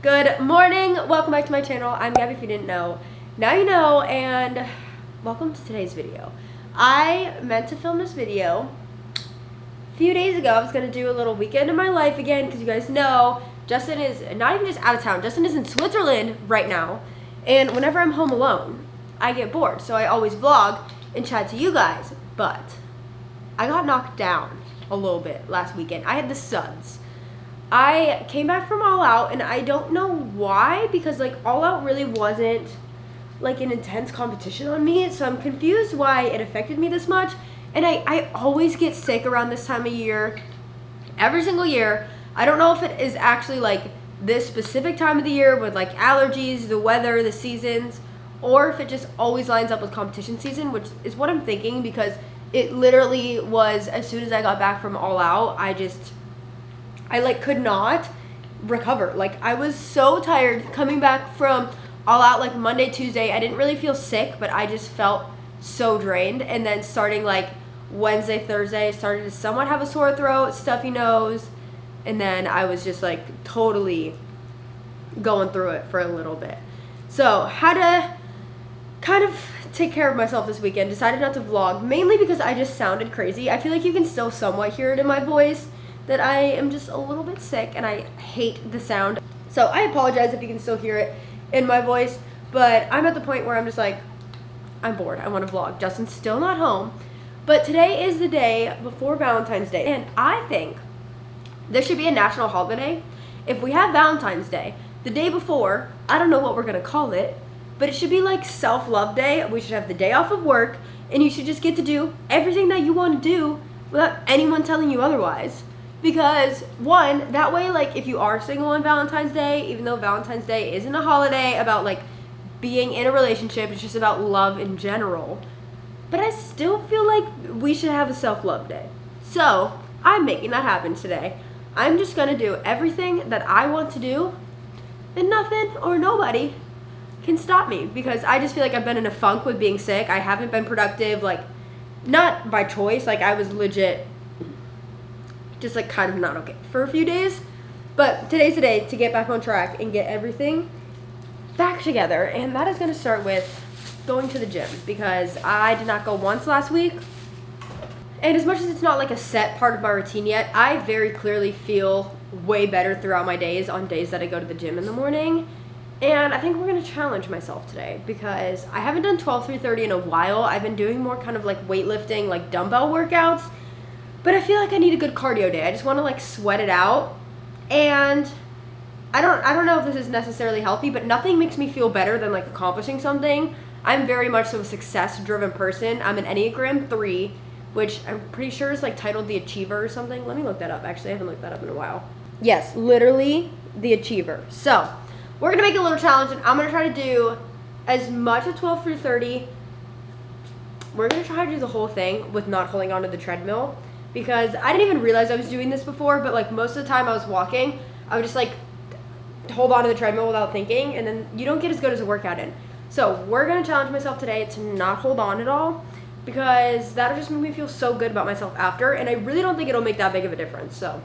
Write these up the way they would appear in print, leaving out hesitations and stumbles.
Good morning, welcome back to my channel. I'm Gabi if you didn't know. Now you know, and welcome to today's video. I meant to film this video a few days ago. I was going to do a little weekend in my life again because you guys know Justin is not even just out of town. Justin is in Switzerland right now, and whenever I'm home alone, I get bored. So I always vlog and chat to you guys, but I got knocked down a little bit last weekend. I had the suds. I came back from All Out, and I don't know why, because like All Out really wasn't like an intense competition on me, so I'm confused why it affected me this much. And I always get sick around this time of year, every single year. I don't know if it is actually like this specific time of the year with like allergies, the weather, the seasons, or if it just always lines up with competition season, which is what I'm thinking, because it literally was as soon as I got back from All Out, I like could not recover. Like I was so tired coming back from All Out like Monday, Tuesday. I didn't really feel sick, but I just felt so drained. And then starting like Wednesday, Thursday, I started to somewhat have a sore throat, stuffy nose, and then I was just like totally going through it for a little bit. So had to kind of take care of myself this weekend. Decided not to vlog, mainly because I just sounded crazy. I feel like you can still somewhat hear it in my voice that I am just a little bit sick and I hate the sound. So I apologize if you can still hear it in my voice, but I'm at the point where I'm just like, I'm bored. I want to vlog. Justin's still not home, but today is the day before Valentine's Day, and I think this should be a national holiday. If we have Valentine's Day the day before, I don't know what we're gonna call it, but it should be like self-love day. We should have the day off of work, and you should just get to do everything that you want to do without anyone telling you otherwise. Because one, that way, like if you are single on Valentine's Day, even though Valentine's Day isn't a holiday about like being in a relationship, it's just about love in general. But I still feel like we should have a self-love day. So I'm making that happen today. I'm just gonna do everything that I want to do, and nothing or nobody can stop me, because I just feel like I've been in a funk with being sick. I haven't been productive, like not by choice, like I was legit just like kind of not okay for a few days, but today's the day to get back on track and get everything back together. And that is going to start with going to the gym, because I did not go once last week, and as much as it's not like a set part of my routine yet, I very clearly feel way better throughout my days on days that I go to the gym in the morning. And I think we're going to challenge myself today, because I haven't done 12-3-30 in a while. I've been doing more kind of like weightlifting, like dumbbell workouts, but I feel like I need a good cardio day. I just want to like sweat it out. And I don't know if this is necessarily healthy, but nothing makes me feel better than like accomplishing something. I'm very much so a success-driven person. I'm an Enneagram 3, which I'm pretty sure is like titled the Achiever or something. Let me look that up. Actually, I haven't looked that up in a while. Yes, literally the Achiever. So we're going to make a little challenge, and I'm going to try to do as much of 12-3-30. We're going to try to do the whole thing with not holding onto the treadmill, because I didn't even realize I was doing this before, but like most of the time I was walking, I would just like hold onto the treadmill without thinking, and then you don't get as good as a workout in. So we're going to challenge myself today to not hold on at all, because that'll just make me feel so good about myself after, and I really don't think it'll make that big of a difference. So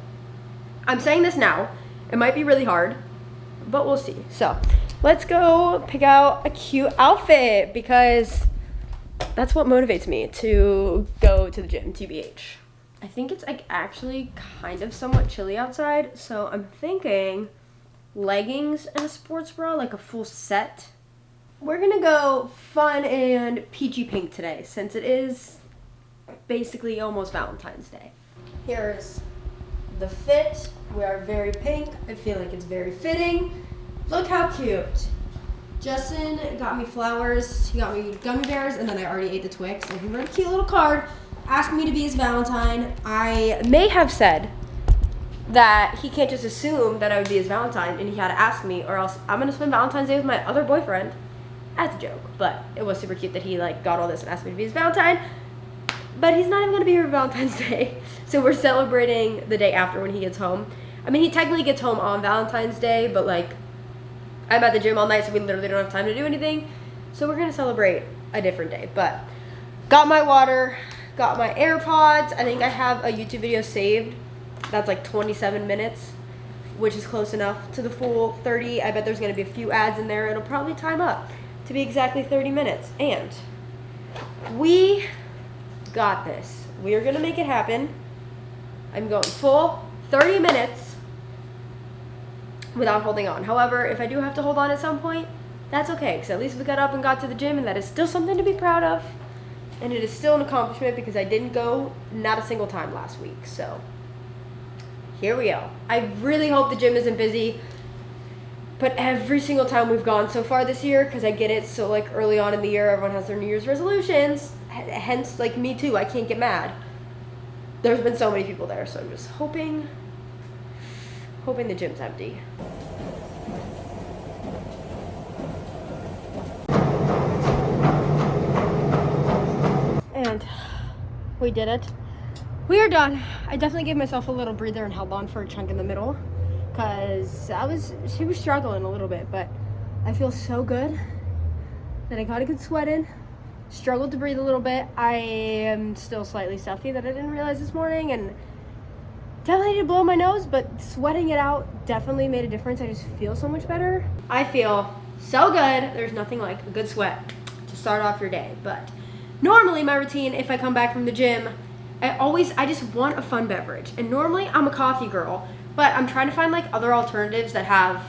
I'm saying this now. It might be really hard, but we'll see. So let's go pick out a cute outfit, because that's what motivates me to go to the gym, TBH. I think it's like actually kind of somewhat chilly outside, so I'm thinking leggings and a sports bra, like a full set. We're gonna go fun and peachy pink today, since it is basically almost Valentine's Day. Here's the fit. We are very pink. I feel like it's very fitting. Look how cute. Justin got me flowers, he got me gummy bears, and then I already ate the Twix, and he wrote a cute little card asking me to be his Valentine. I may have said that he can't just assume that I would be his Valentine, and he had to ask me, or else I'm gonna spend Valentine's Day with my other boyfriend. As a joke, but it was super cute that he like got all this and asked me to be his Valentine. But he's not even gonna be here for Valentine's Day, so we're celebrating the day after when he gets home. I mean, he technically gets home on Valentine's Day, but like I'm at the gym all night, so we literally don't have time to do anything. So we're gonna celebrate a different day. But got my water, got my AirPods. I think I have a YouTube video saved that's like 27 minutes. which is close enough to the full 30. I bet there's going to be a few ads in there. It'll probably time up to be exactly 30 minutes. And we got this. We are going to make it happen. I'm going full 30 minutes without holding on. However, if I do have to hold on at some point, that's okay, because at least we got up and got to the gym, and that is still something to be proud of. And it is still an accomplishment because I didn't go not a single time last week. So here we go. I really hope the gym isn't busy. But every single time we've gone so far this year, because I get it, so like early on in the year, everyone has their New Year's resolutions. Hence, like me too, I can't get mad. There's been so many people there, so I'm just hoping the gym's empty. And we did it. We are done. I definitely gave myself a little breather and held on for a chunk in the middle, because she was struggling a little bit, but I feel so good that I got a good sweat in. Struggled to breathe a little bit. I am still slightly stuffy that I didn't realize this morning, and definitely need to blow my nose, but sweating it out definitely made a difference. I just feel so much better. I feel so good. There's nothing like a good sweat to start off your day. But normally my routine, if I come back from the gym, I just want a fun beverage. And normally I'm a coffee girl, but I'm trying to find like other alternatives that have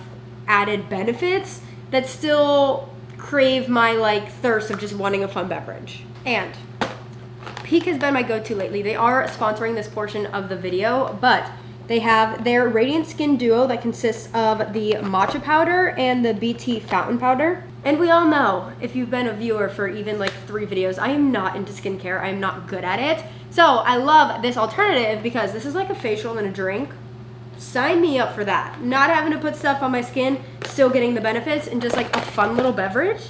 added benefits that still crave my like thirst of just wanting a fun beverage. And Peak has been my go-to lately. They are sponsoring this portion of the video, but they have their Radiant Skin Duo that consists of the matcha powder and the BT fountain powder. And we all know, if you've been a viewer for even like 3 videos, I am not into skincare. I am not good at it. So I love this alternative because this is like a facial and a drink. Sign me up for that. Not having to put stuff on my skin, still getting the benefits, and just like a fun little beverage.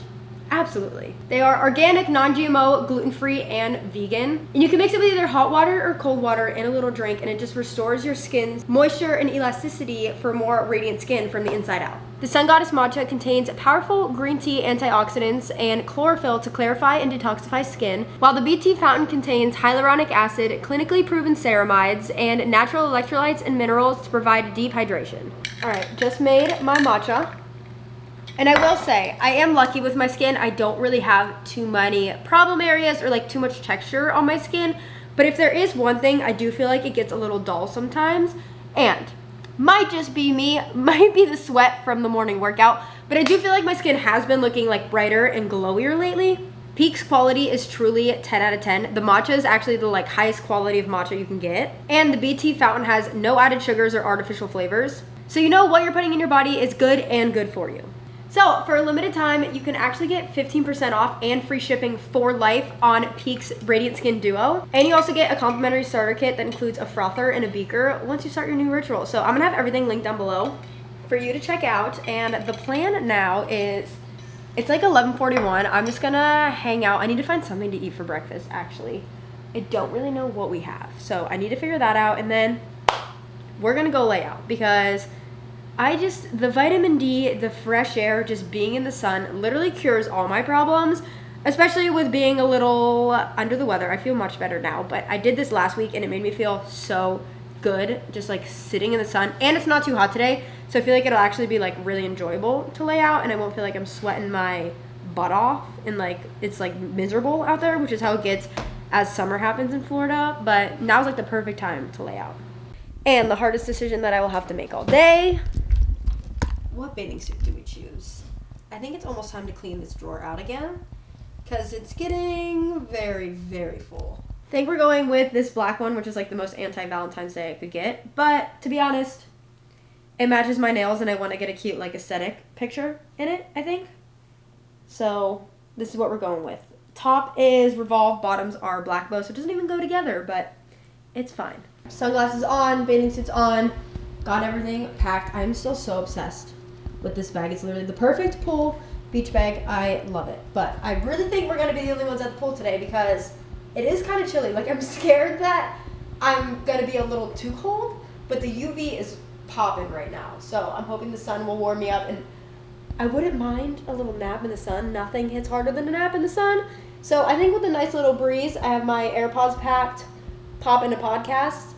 Absolutely. They are organic, non-GMO, gluten-free, and vegan. And you can mix it with either hot water or cold water in a little drink, and it just restores your skin's moisture and elasticity for more radiant skin from the inside out. The Sun Goddess Matcha contains powerful green tea antioxidants and chlorophyll to clarify and detoxify skin, while the BT Fountain contains hyaluronic acid, clinically proven ceramides, and natural electrolytes and minerals to provide deep hydration. All right, just made my matcha. And I will say, I am lucky with my skin. I don't really have too many problem areas or like too much texture on my skin. But if there is one thing, I do feel like it gets a little dull sometimes. And might just be me, might be the sweat from the morning workout. But I do feel like my skin has been looking like brighter and glowier lately. Peak's quality is truly 10 out of 10. The matcha is actually the like highest quality of matcha you can get. And the BT Fountain has no added sugars or artificial flavors. So you know what you're putting in your body is good and good for you. So for a limited time, you can actually get 15% off and free shipping for life on Peak's Radiant Skin Duo. And you also get a complimentary starter kit that includes a frother and a beaker once you start your new ritual. So I'm gonna have everything linked down below for you to check out. And the plan now is, it's like 11:41. I'm just gonna hang out. I need to find something to eat for breakfast, actually. I don't really know what we have. So I need to figure that out, and then we're gonna go lay out because the vitamin D, the fresh air, just being in the sun literally cures all my problems, especially with being a little under the weather. I feel much better now, but I did this last week and it made me feel so good, just like sitting in the sun. And it's not too hot today, so I feel like it'll actually be like really enjoyable to lay out, and I won't feel like I'm sweating my butt off and like it's like miserable out there, which is how it gets as summer happens in Florida. But now's like the perfect time to lay out. And the hardest decision that I will have to make all day: what bathing suit do we choose? I think it's almost time to clean this drawer out again because it's getting very, very full. I think we're going with this black one, which is like the most anti-Valentine's Day I could get. But to be honest, it matches my nails and I want to get a cute like aesthetic picture in it, I think. So this is what we're going with. Top is revolve, bottoms are black bow, so it doesn't even go together, but it's fine. Sunglasses on, bathing suits on, got everything packed. I'm still so obsessed with this bag. It's literally the perfect pool beach bag. I love it. But I really think we're going to be the only ones at the pool today because it is kind of chilly. Like, I'm scared that I'm going to be a little too cold, but the UV is popping right now. So I'm hoping the sun will warm me up, and I wouldn't mind a little nap in the sun. Nothing hits harder than a nap in the sun. So I think with a nice little breeze, I have my AirPods packed, pop into podcast,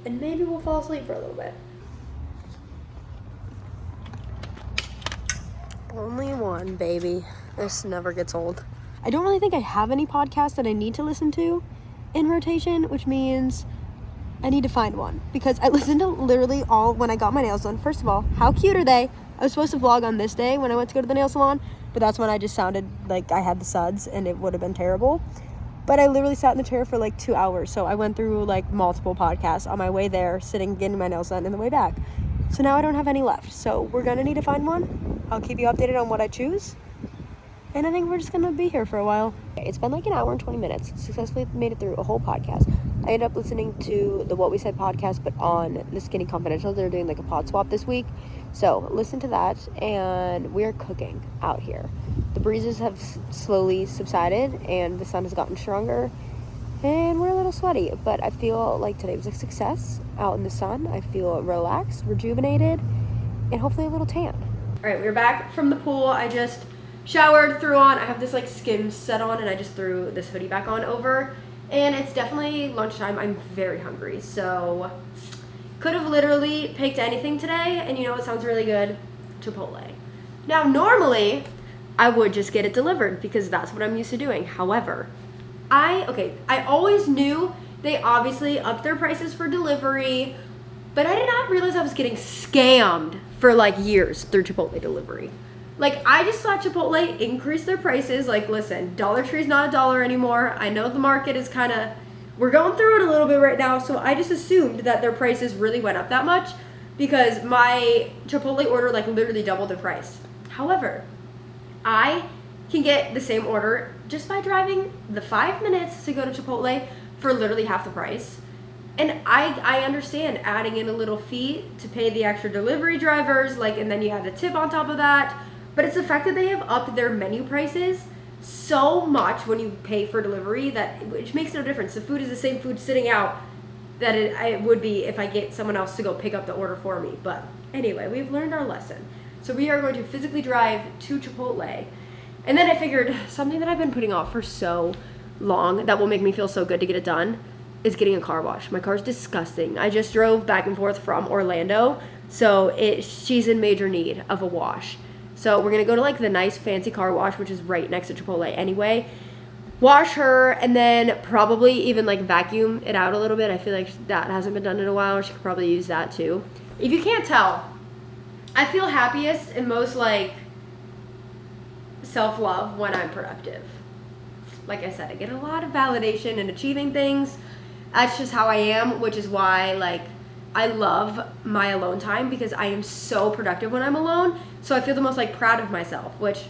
and maybe we'll fall asleep for a little bit. Only one, baby. This never gets old. I don't really think I have any podcasts that I need to listen to in rotation, which means I need to find one. Because I listened to literally all when I got my nails done. First of all, how cute are they? I was supposed to vlog on this day when I went to go to the nail salon, but that's when I just sounded like I had the suds and it would have been terrible. But I literally sat in the chair for like 2 hours. So I went through like multiple podcasts on my way there, sitting, getting my nails done, and the way back. So now I don't have any left. So we're going to need to find one. I'll keep you updated on what I choose. And I think we're just going to be here for a while. It's been like an hour and 20 minutes. Successfully made it through a whole podcast. I ended up listening to the What We Said podcast, but on the Skinny Confidential. They're doing like a pod swap this week. So listen to that. And we are cooking out here. The breezes have slowly subsided and the sun has gotten stronger. And we're a little sweaty. But I feel like today was a success out in the sun. I feel relaxed, rejuvenated, and hopefully a little tan. All right, we're back from the pool. I just showered, threw on, I have this like Skims set on, and I just threw this hoodie back on over. And it's definitely lunchtime. I'm very hungry, so could have literally picked anything today. And you know what sounds really good? Chipotle. Now, normally, I would just get it delivered because that's what I'm used to doing. However, I always knew they obviously upped their prices for delivery, but I did not realize I was getting scammed for like years through Chipotle delivery. Like, I just thought Chipotle increased their prices. Like, listen, Dollar Tree's not $1 anymore. I know the market is we're going through it a little bit right now, so I just assumed that their prices really went up that much because my Chipotle order, like, literally doubled the price. However, I can get the same order just by driving the 5 minutes to go to Chipotle for literally half the price. And I understand adding in a little fee to pay the extra delivery drivers, like, and then you add a tip on top of that. But it's the fact that they have upped their menu prices so much when you pay for delivery which makes no difference. The food is the same food sitting out that it would be if I get someone else to go pick up the order for me. But anyway, we've learned our lesson. So we are going to physically drive to Chipotle. And then I figured something that I've been putting off for so long that will make me feel so good to get it done is getting a car wash. My car's disgusting. I just drove back and forth from Orlando, so she's in major need of a wash. So we're going to go to like the nice fancy car wash, which is right next to Chipotle anyway. Wash her and then probably even like vacuum it out a little bit. I feel like that hasn't been done in a while. She could probably use that too. If you can't tell, I feel happiest and most like self-love when I'm productive. Like I said, I get a lot of validation in achieving things. That's just how I am, which is why like I love my alone time because I am so productive when I'm alone. So I feel the most like proud of myself, which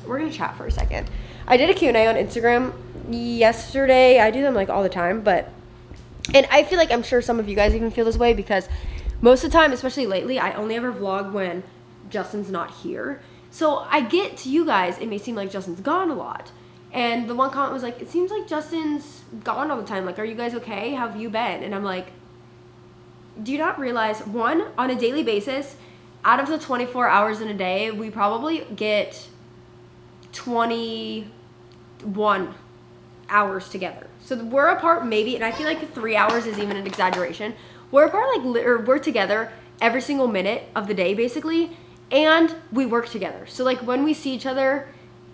we're going to chat for a second. I did a Q&A on Instagram yesterday. I do them like all the time, and I feel like I'm sure some of you guys even feel this way because most of the time, especially lately, I only ever vlog when Justin's not here. So I get to you guys, it may seem like Justin's gone a lot. And the one comment was like, it seems like Justin's gone all the time. Like, are you guys okay? How have you been? And I'm like, do you not realize, one, on a daily basis, out of the 24 hours in a day, we probably get 21 hours together. So we're apart maybe, and I feel like 3 hours is even an exaggeration. We're apart we're together every single minute of the day basically, and we work together. So like when we see each other,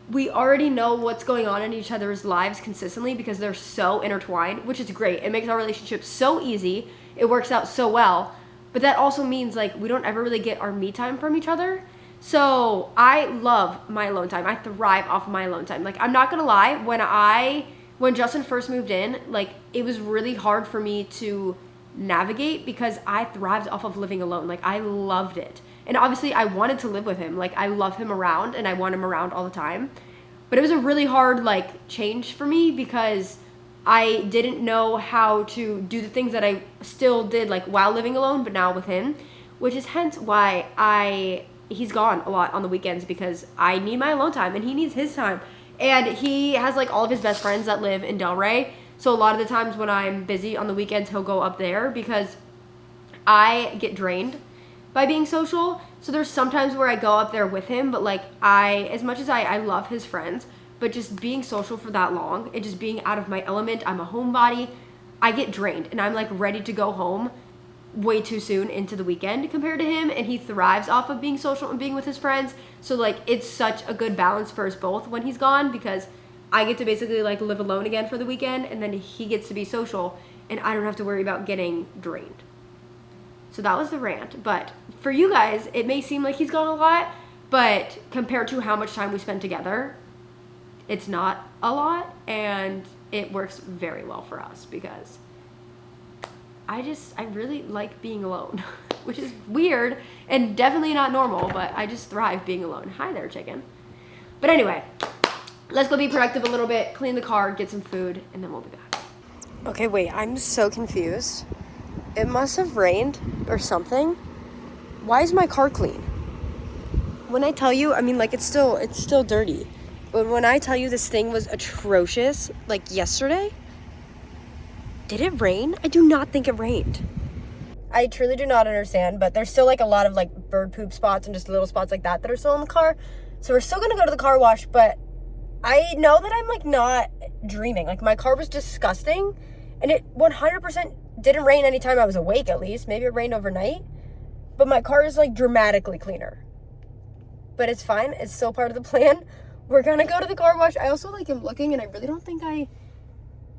we already know what's going on in each other's lives consistently because they're so intertwined, which is great. It makes our relationship so easy. It works out so well. But that also means like we don't ever really get our me time from each other. So I love my alone time. I thrive off of my alone time. Like, I'm not gonna lie, when Justin first moved in, like, it was really hard for me to navigate because I thrived off of living alone. Like, I loved it. And obviously I wanted to live with him. Like, I love him around and I want him around all the time. But it was a really hard like change for me because I didn't know how to do the things that I still did like while living alone, but now with him, which is hence why he's gone a lot on the weekends because I need my alone time and he needs his time. And he has like all of his best friends that live in Delray. So a lot of the times when I'm busy on the weekends, he'll go up there because I get drained by being social. So there's sometimes where I go up there with him, but like as much as I love his friends, but just being social for that long and just being out of my element, I'm a homebody, I get drained and I'm like ready to go home way too soon into the weekend compared to him, and he thrives off of being social and being with his friends. So like it's such a good balance for us both when he's gone, because I get to basically like live alone again for the weekend, and then he gets to be social, and I don't have to worry about getting drained. So that was the rant. But for you guys, it may seem like he's gone a lot, but compared to how much time we spend together, it's not a lot, and it works very well for us because I really like being alone, which is weird and definitely not normal, but I just thrive being alone. Hi there, chicken. But anyway, let's go be productive a little bit, clean the car, get some food, and then we'll be back. Okay, wait, I'm so confused. It must have rained or something. Why is my car clean? When I tell you, I mean, like, it's still dirty. But when I tell you this thing was atrocious, like yesterday, did it rain? I do not think it rained. I truly do not understand, but there's still like a lot of like bird poop spots and just little spots like that are still in the car. So we're still gonna go to the car wash, but I know that I'm like not dreaming. Like my car was disgusting, and it 100% didn't rain anytime I was awake, at least. Maybe it rained overnight, but my car is like dramatically cleaner. But it's fine, it's still part of the plan. We're gonna go to the car wash. I also like am looking, and I really don't think I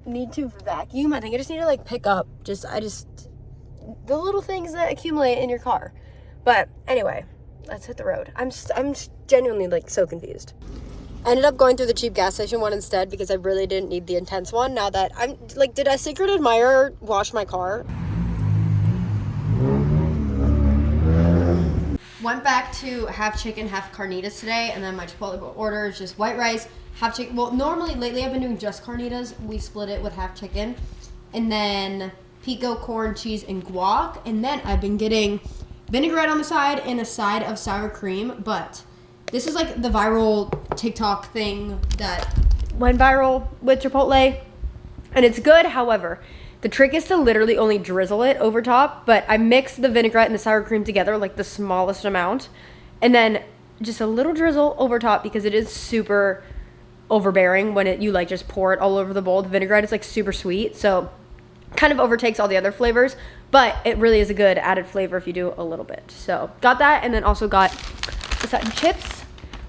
need to vacuum. I think I just need to like pick up the little things that accumulate in your car. But anyway, let's hit the road. I'm genuinely like so confused. I ended up going through the cheap gas station one instead because I really didn't need the intense one. Now that I'm like, did a secret admirer wash my car? Went back to half chicken, half carnitas today, and then my Chipotle order is just white rice, half chicken. Well, normally lately I've been doing just carnitas. We split it with half chicken, and then pico, corn, cheese, and guac. And then I've been getting vinaigrette on the side and a side of sour cream. But this is like the viral TikTok thing that went viral with Chipotle, and it's good. However, the trick is to literally only drizzle it over top, but I mix the vinaigrette and the sour cream together, like the smallest amount, and then just a little drizzle over top because it is super overbearing when you like just pour it all over the bowl. The vinaigrette is like super sweet, so kind of overtakes all the other flavors, but it really is a good added flavor if you do a little bit. So got that, and then also got the Sutton chips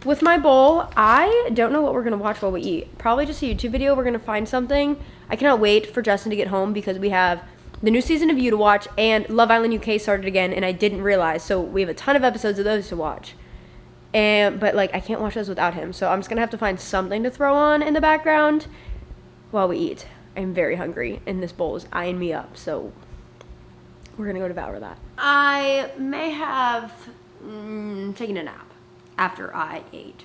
with my bowl. I don't know what we're gonna watch while we eat. Probably just a YouTube video. We're gonna find something. I cannot wait for Justin to get home because we have the new season of You to watch, and Love Island UK started again, and I didn't realize. So we have a ton of episodes of those to watch. But like I can't watch those without him. So I'm just gonna have to find something to throw on in the background while we eat. I'm very hungry, and this bowl is eyeing me up. So we're gonna go devour that. I may have taken a nap after I ate.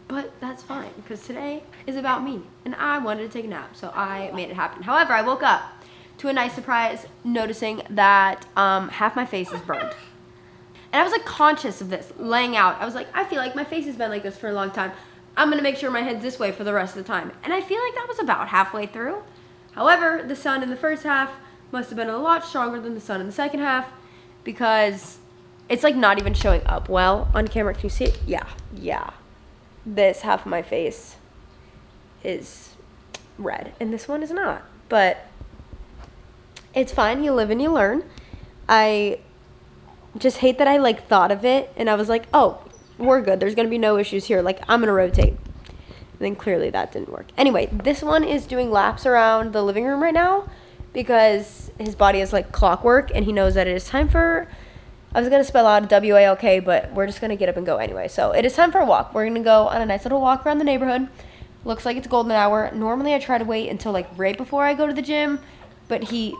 But that's fine, because today is about me, and I wanted to take a nap, so I made it happen. However, I woke up to a nice surprise, noticing that half my face is burned. And I was like conscious of this, laying out. I was like, I feel like my face has been like this for a long time. I'm gonna make sure my head's this way for the rest of the time. And I feel like that was about halfway through. However, the sun in the first half must have been a lot stronger than the sun in the second half, because it's like not even showing up well on camera. Can you see it? Yeah. This half of my face is red, and this one is not. But it's fine. You live and you learn. I just hate that I like thought of it, and I was like, oh, we're good. There's gonna be no issues here. Like, I'm gonna rotate. And then clearly that didn't work. Anyway, this one is doing laps around the living room right now because his body is like clockwork, and he knows that it is time for, I was going to spell out WALK, but we're just going to get up and go anyway. So it is time for a walk. We're going to go on a nice little walk around the neighborhood. Looks like it's golden hour. Normally I try to wait until like right before I go to the gym, but he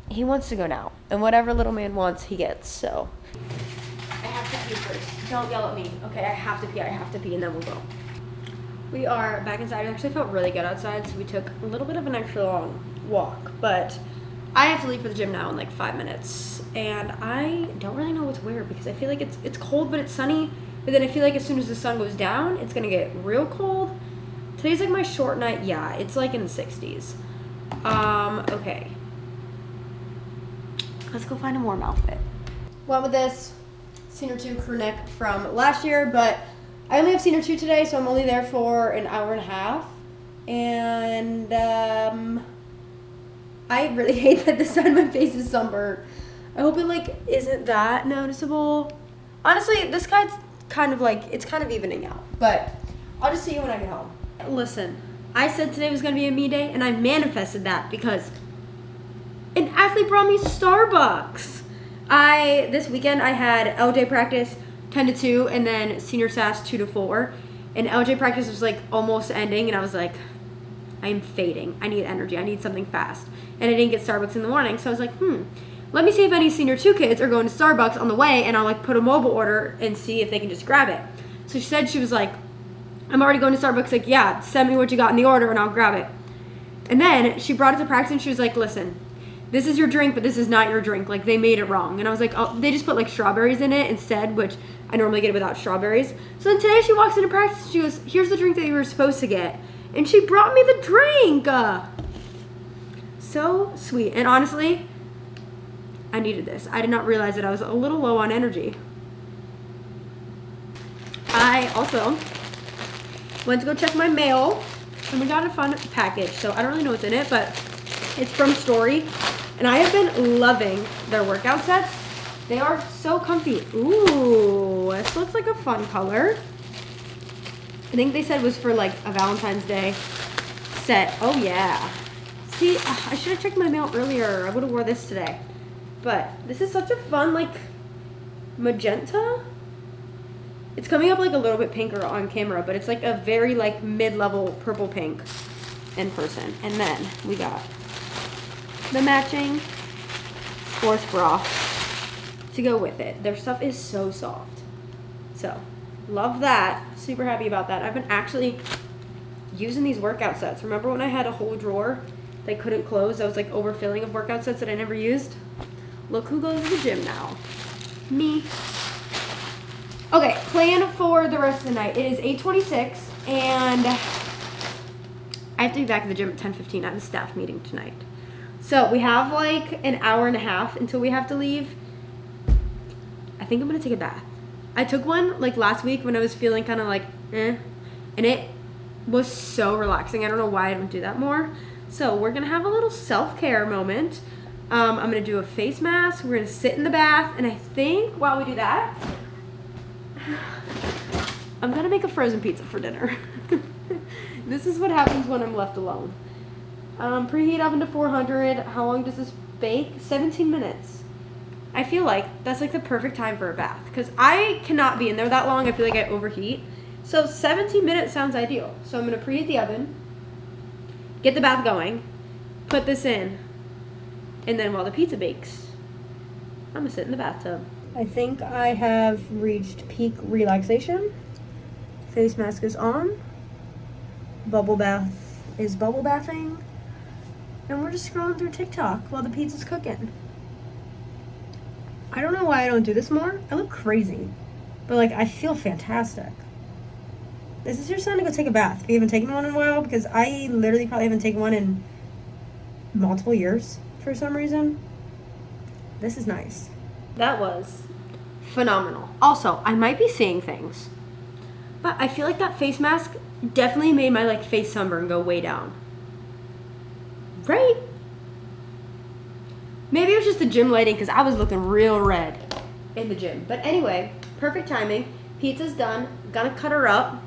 wants to go now. And whatever little man wants, he gets. So I have to pee first. Don't yell at me. Okay, I have to pee, and then we'll go. We are back inside. It actually felt really good outside, so we took a little bit of an extra long walk, but I have to leave for the gym now in like 5 minutes, and I don't really know what to wear because I feel like it's cold, but it's sunny, but then I feel like as soon as the sun goes down, it's gonna get real cold. Today's like my short night. Yeah, it's like in the 60s. Okay. Let's go find a warm outfit. Went with this Senior 2 crew neck from last year, but I only have Senior 2 today, so I'm only there for an hour and a half, and I really hate that this side of my face is sunburned. I hope it like isn't that noticeable. Honestly, this guy's kind of like, it's kind of evening out, but I'll just see you when I get home. Listen, I said today was gonna be a me day, and I manifested that because an athlete brought me Starbucks. This weekend I had LJ practice 10 to 2 and then senior SAS 2 to 4. And LJ practice was like almost ending, and I was like, I'm fading. I need energy. I need something fast. And I didn't get Starbucks in the morning, so I was like, let me see if any senior 2 kids are going to Starbucks on the way, and I'll like put a mobile order and see if they can just grab it. So she said, she was like, I'm already going to Starbucks. Like, yeah, send me what you got in the order and I'll grab it. And then she brought it to practice and she was like, listen, this is your drink, but this is not your drink. Like, they made it wrong. And I was like, oh, they just put like strawberries in it instead, which I normally get it without strawberries. So then today she walks into practice and she goes, here's the drink that you were supposed to get. And she brought me the drink. So sweet. And honestly, I needed this. I did not realize that I was a little low on energy. I also went to go check my mail, and we got a fun package. So I don't really know what's in it, but it's from Story, and I have been loving their workout sets. They are so comfy. Ooh, this looks like a fun color. I think they said it was for like a Valentine's Day set. Oh yeah. See, I should have checked my mail earlier. I would have wore this today. But this is such a fun like magenta. It's coming up like a little bit pinker on camera, but it's like a very like mid-level purple pink in person. And then we got the matching sports bra to go with it. Their stuff is so soft. So, love that. Super happy about that. I've been actually using these workout sets. Remember when I had a whole drawer that couldn't close? I was like overfilling of workout sets that I never used. Look who goes to the gym now. Me. Okay, plan for the rest of the night. It is 8:26, and I have to be back at the gym at 10:15. I have a staff meeting tonight. So we have like an hour and a half until we have to leave. I think I'm going to take a bath. I took one like last week when I was feeling kind of like, and it was so relaxing. I don't know why I don't do that more. So we're going to have a little self-care moment. I'm going to do a face mask. We're going to sit in the bath, and I think while we do that, I'm going to make a frozen pizza for dinner. This is what happens when I'm left alone. Preheat oven to 400. How long does this bake? 17 minutes. I feel like that's like the perfect time for a bath because I cannot be in there that long. I feel like I overheat. So 17 minutes sounds ideal. So I'm going to preheat the oven, get the bath going, put this in, and then while the pizza bakes, I'm going to sit in the bathtub. I think I have reached peak relaxation. Face mask is on. Bubble bath is bubble bathing. And we're just scrolling through TikTok while the pizza's cooking. I don't know why I don't do this more. I look crazy. But like, I feel fantastic. This is your sign to go take a bath if you haven't taken one in a while, because I literally probably haven't taken one in multiple years for some reason. This is nice. That was phenomenal. Also, I might be seeing things, but I feel like that face mask definitely made my like face sunburn go way down. Right? Maybe it was just the gym lighting because I was looking real red in the gym. But anyway, perfect timing. Pizza's done. Gonna cut her up.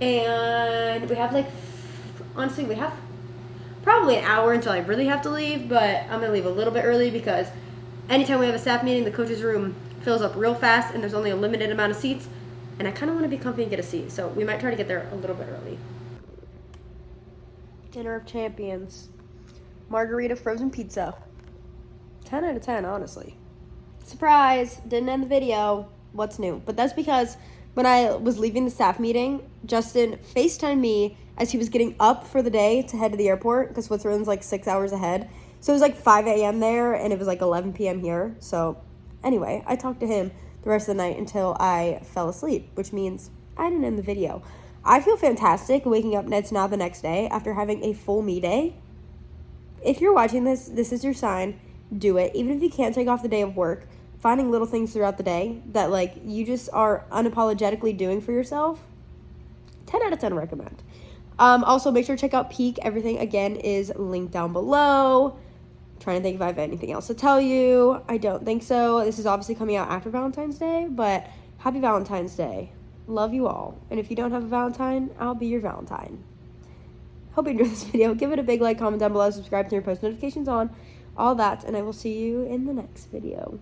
And we have like, honestly, we have probably an hour until I really have to leave, but I'm gonna leave a little bit early because anytime we have a staff meeting, the coach's room fills up real fast and there's only a limited amount of seats, and I kind of want to be comfy and get a seat, so we might try to get there a little bit early. Dinner of Champions. Margarita frozen pizza. 10 out of 10, honestly. Surprise! Didn't end the video. What's new? But that's because when I was leaving the staff meeting, Justin FaceTimed me as he was getting up for the day to head to the airport because Switzerland's like 6 hours ahead. So it was like 5 a.m. there, and it was like 11 p.m. here. So anyway, I talked to him the rest of the night until I fell asleep, which means I didn't end the video. I feel fantastic waking up now the next day after having a full me day. If you're watching this, this is your sign. Do it. Even if you can't take off the day of work, finding little things throughout the day that like you just are unapologetically doing for yourself, 10 out of 10 recommend. Also, make sure to check out Peak. Everything, again, is linked down below. Trying to think if I have anything else to tell you. I don't think so. This is obviously coming out after Valentine's Day, but happy Valentine's Day. Love you all. And if you don't have a Valentine, I'll be your Valentine. Hope you enjoyed this video. Give it a big like, comment down below, subscribe to your post notifications on, all that, and I will see you in the next video.